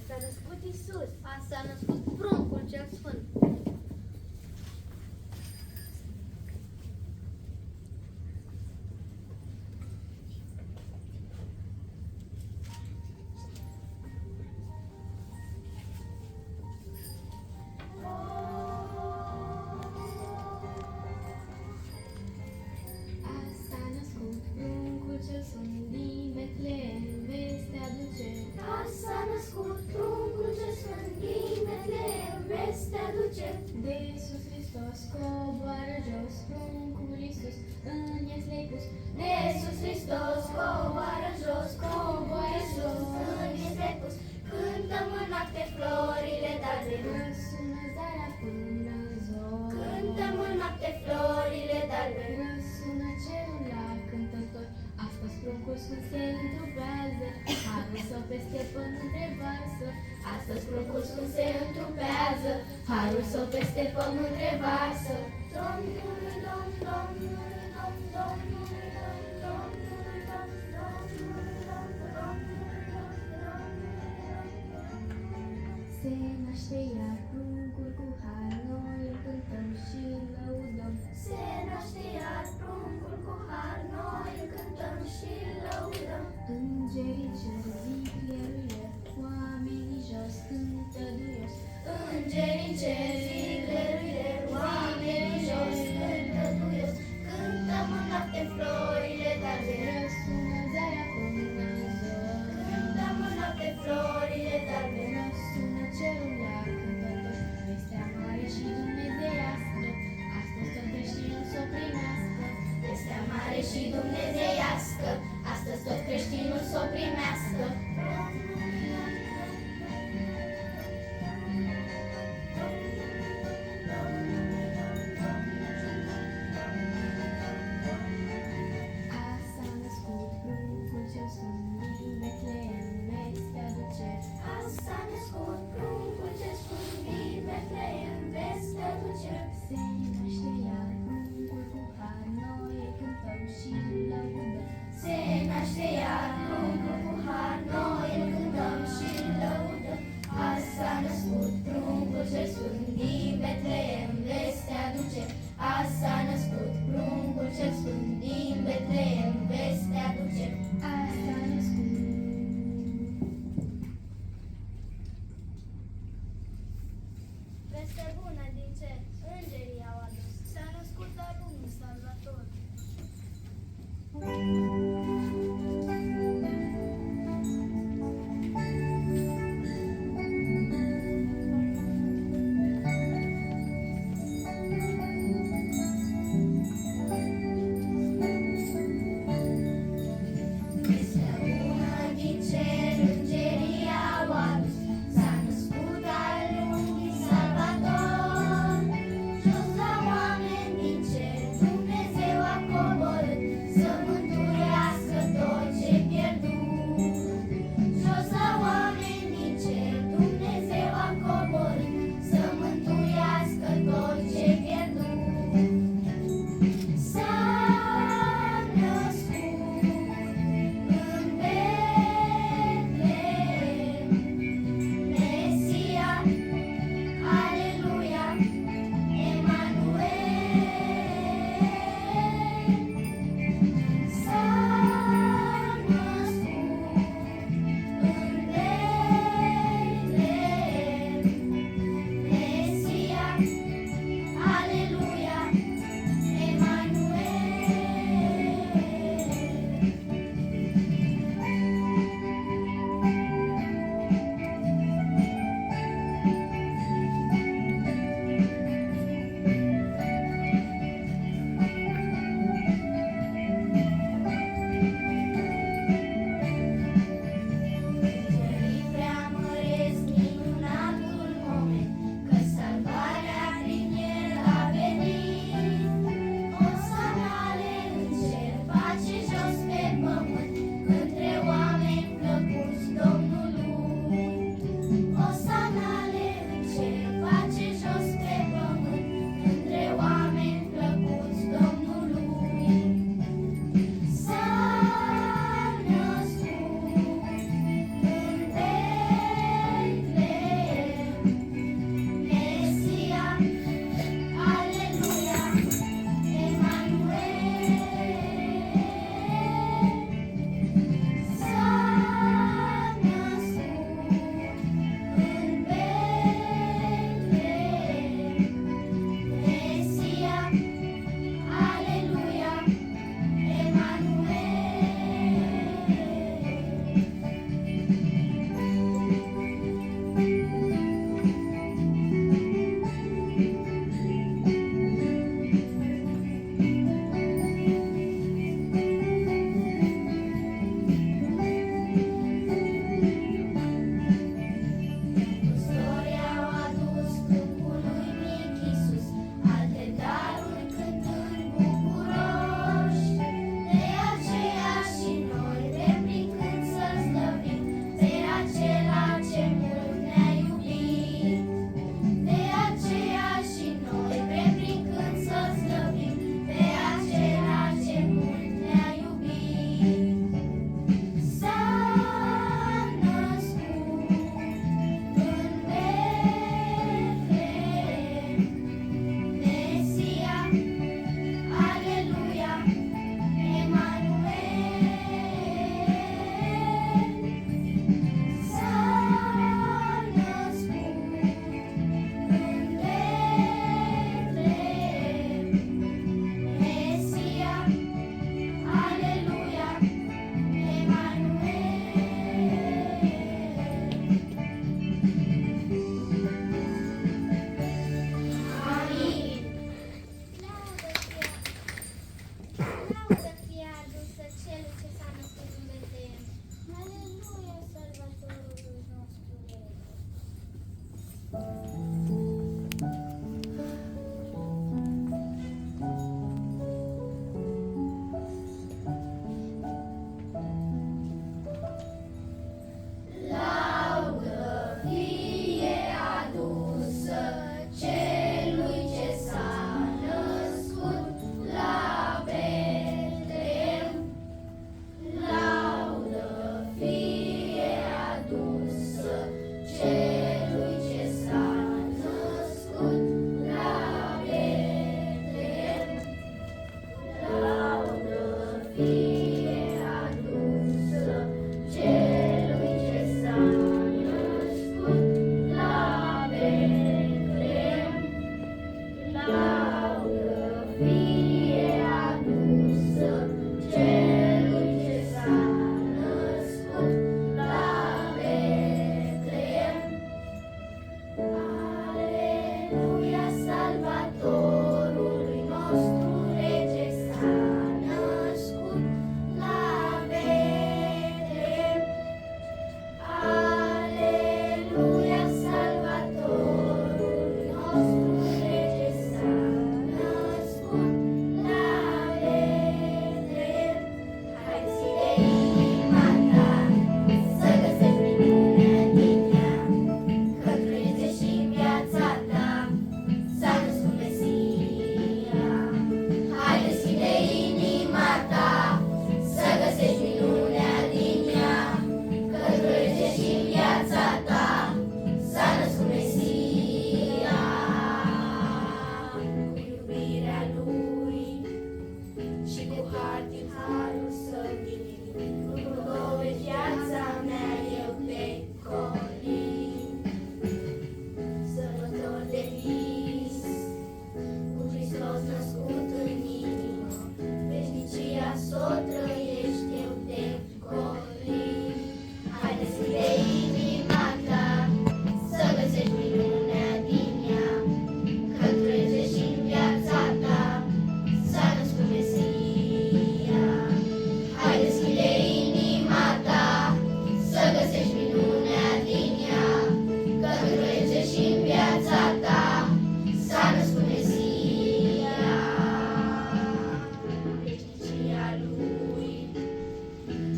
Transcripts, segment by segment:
s-a născut Iisus. Azi s-a născut pruncul cel sfânt. Azi s-a născut pruncul cel sfânt din Betleem, veste aduce. Azi s-a născut pruncul cel sfânt din Betleem, veste aduce. De sus Hristos coboară jos, pruncul Iisus în ieslei pus. De sus Hristos coboară jos, coboară jos, în este pus. Cântăm în noapte florile d'albe, Răsună zarea până zor. cântăm în noapte florile d'albe. Răsună cerul la cântător, astăzi pruncul sfânt se întrupează, harul său peste pământ revarsă. Astăzi pruncul sfânt se întrupează, harul său peste pământ revarsă. Domnului, Domn, Domnului, Domn, Domnului, Domn, Domnului, Domn, Domnului, Domn, Domnului, Domn, Domnului. Se naște iar pruncul cu har, noi îl cântăm și îl lăudăm. Se naște iar pruncul cu har, noi îl cântăm și îl lăudăm. Îngerii cer zic ieruie, oamenii jos cântă duios. Îngerii în cer zic leruile, oamenii jos cântă duios. Cântăm în noapte florile d'albe, Răsună zarea până zor. cântăm în noapte florile d'albe. Răsună cerul la cântător, vestea mare și dumnezeiască, astăzi tot creștinul s-o primească. Vestea mare și dumnezeiască, astăzi tot creștinul s-o primească. Domnului, Domnului, Domnului, Domnului, Domnului. Laudă fie adusă celui ce s-a născut la Betlehem. Laudă fie adusă celui ce s-a născut la Betlehem. Laudă fie adusă celui ce s-a născut la Betlehem. Laudă fie adusă celui ce s-a născut la Betlehem. Aleluia, Salvatorului nostru rege s-a născut la Betlehem. Aleluia, Salvatorului nostru rege s-a născut la Betlehem. Hai deschide inima ta să găsești minunea din ea, că trăiește și în viața ta s-a născut Mesia. Hai deschide inima ta să găsești minunea din ea, că trăiește și în viața ta s-a născut Mesia. Cu iubirea Lui și cu har din harul Său divin, nu dovedi viața mea, eu te colin. Sărbători de vis, cu Hristos născut în inimă, veșnicia s-o trăiești, eu te colin. Hai deschide inima ta să găsești minunea din ea, că trăiește și în viața ta s-a născut Mesia. Hai deschide inima ta să găsești minunea din ea, că trăiește și în viața ta s-a născut Mesia. Veșnicia Lui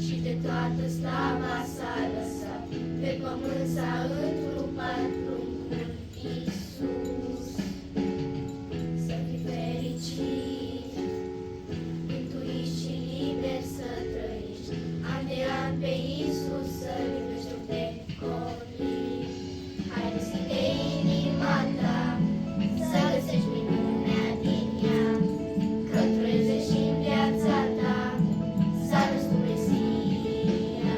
și de toată slava s-a lăsat, pe pământ s-a întrupat pruncul Iisus. Să fii fericit, mântuit și liber să trăiești, an de an pe Iisus să-L iubești, eu te colin. Hai deschide inima ta să găsești minunea din ea, că trăiește și în viața ta s-a născut Mesia.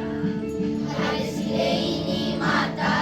Hai deschide inima ta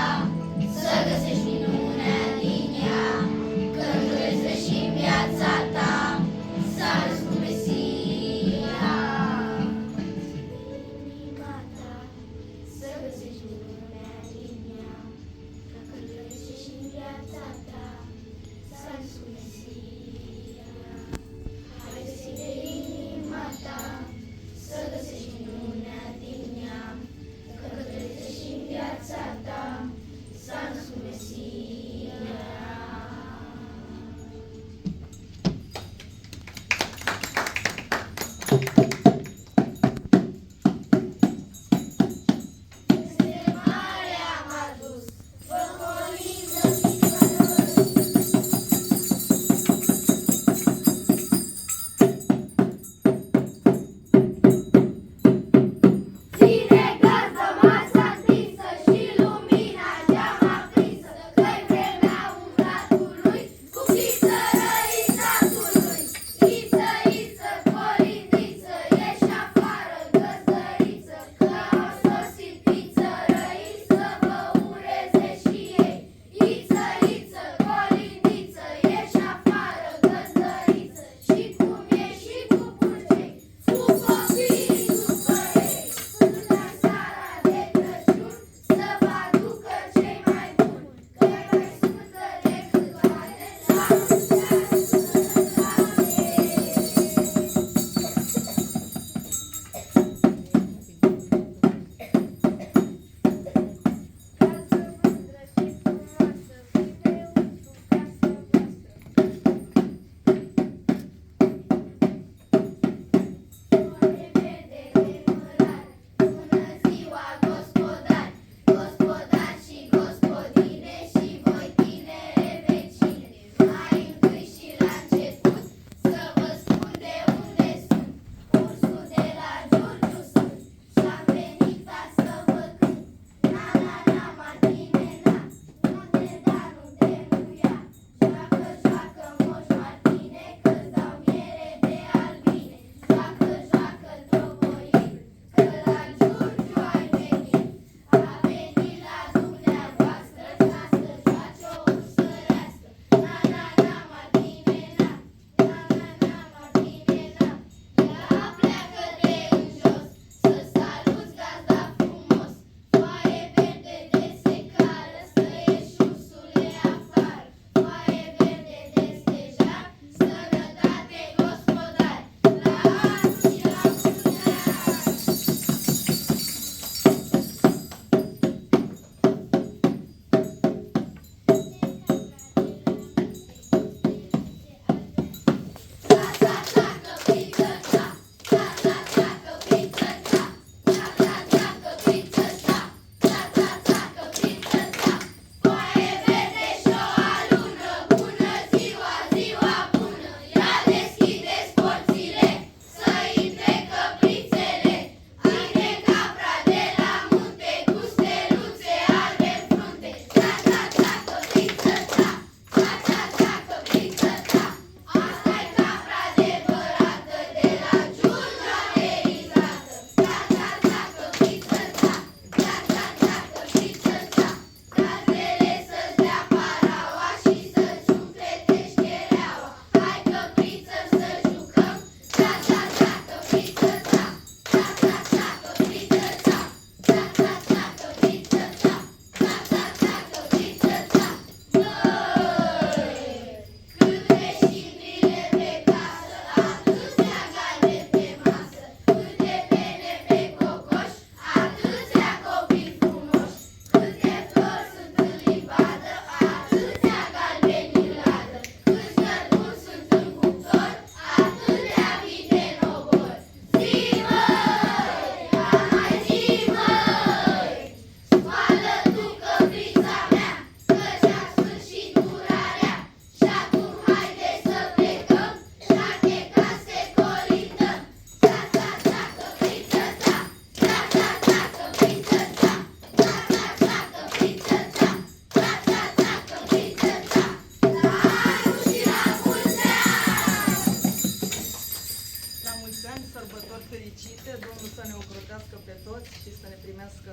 sărbători fericite, Domnul să ne ocrotească pe toți și să ne primească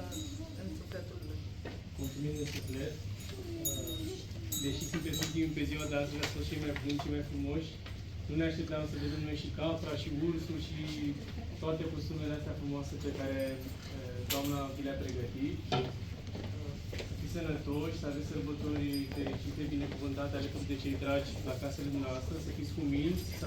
în sufletul Lui. Mulțumim de suflet. Deși sunteți ultimi pe ziua de azi, vreau să cei mai buni, cei mai frumoși. Nu ne așteptam să vedem noi și capra, și ursul, și toate costumele astea frumoase pe care doamna vi le-a pregătit. Să fiți sănătoși, să aveți sărbători fericite, binecuvântate, alături de cei dragi la casele dumneavoastră, să fiți cuminți, să